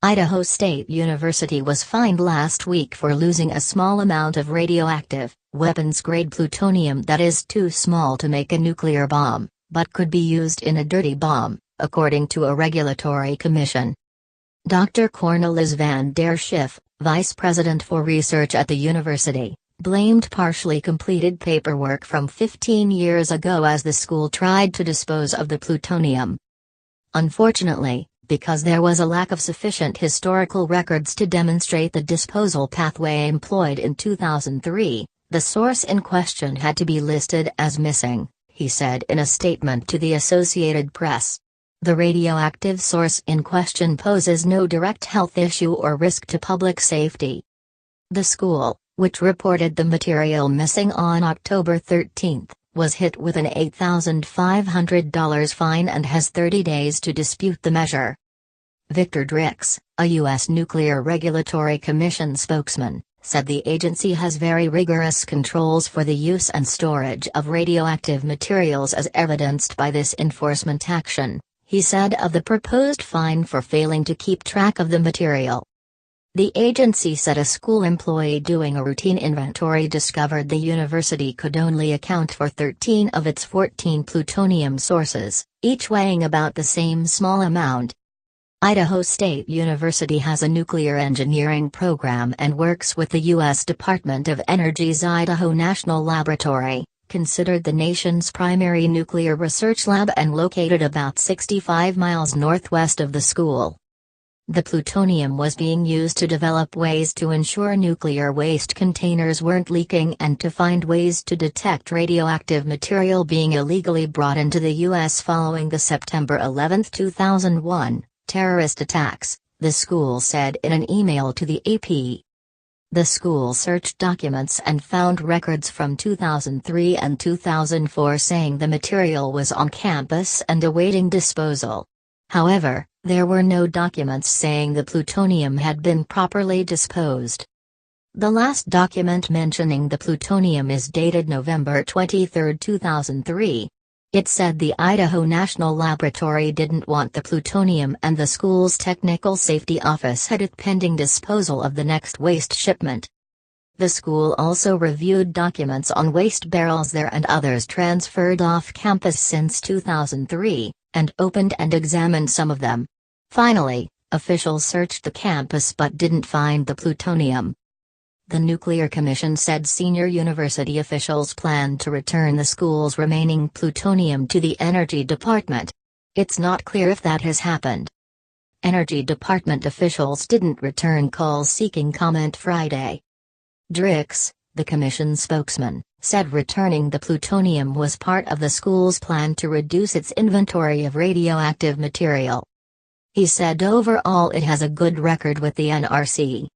Idaho State University was fined last week for losing a small amount of radioactive, weapons-grade plutonium that is too small to make a nuclear bomb, but could be used in a dirty bomb, according to a regulatory commission. Dr. Cornelis van der Schiff, vice president for research at the university, blamed partially completed paperwork from 15 years ago as the school tried to dispose of the plutonium. Unfortunately, because there was a lack of sufficient historical records to demonstrate the disposal pathway employed in 2003, the source in question had to be listed as missing, he said in a statement to the Associated Press. The radioactive source in question poses no direct health issue or risk to public safety. The school, which reported the material missing on October 13, was hit with an $8,500 fine and has 30 days to dispute the measure. Victor Drix, a U.S. Nuclear Regulatory Commission spokesman, said the agency has very rigorous controls for the use and storage of radioactive materials as evidenced by this enforcement action, he said of the proposed fine for failing to keep track of the material. The agency said a school employee doing a routine inventory discovered the university could only account for 13 of its 14 plutonium sources, each weighing about the same small amount. Idaho State University has a nuclear engineering program and works with the U.S. Department of Energy's Idaho National Laboratory, considered the nation's primary nuclear research lab and located about 65 miles northwest of the school. The plutonium was being used to develop ways to ensure nuclear waste containers weren't leaking and to find ways to detect radioactive material being illegally brought into the U.S. following the September 11, 2001. Terrorist attacks, the school said in an email to the AP. The school searched documents and found records from 2003 and 2004 saying the material was on campus and awaiting disposal. However, there were no documents saying the plutonium had been properly disposed. The last document mentioning the plutonium is dated November 23, 2003. It said the Idaho National Laboratory didn't want the plutonium and the school's technical safety office had it pending disposal of the next waste shipment. The school also reviewed documents on waste barrels there and others transferred off campus since 2003, and opened and examined some of them. Finally, officials searched the campus but didn't find the plutonium. The Nuclear Commission said senior university officials plan to return the school's remaining plutonium to the Energy Department. It's not clear if that has happened. Energy Department officials didn't return calls seeking comment Friday. Drix, the Commission spokesman, said returning the plutonium was part of the school's plan to reduce its inventory of radioactive material. He said overall it has a good record with the NRC.